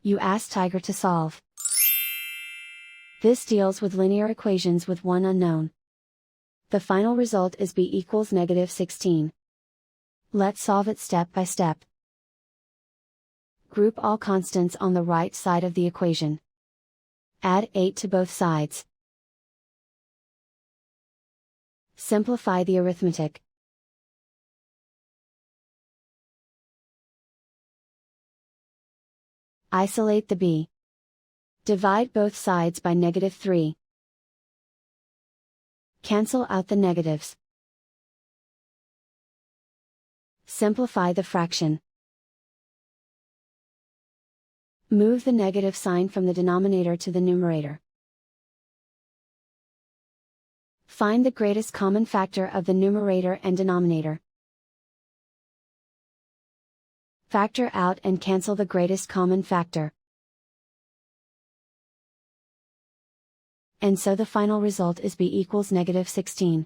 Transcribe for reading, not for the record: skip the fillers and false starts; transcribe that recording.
You ask Tiger to solve. This deals with linear equations with one unknown. The final result is b equals -16. Let's solve it step by step. Group all constants on the right side of the equation. Add 8 to both sides. Simplify the arithmetic. Isolate the b. Divide both sides by -3. Cancel out the negatives. Simplify the fraction. Move the negative sign from the denominator to the numerator. Find the greatest common factor of the numerator and denominator. Factor out and cancel the greatest common factor. And so the final result is b equals -16.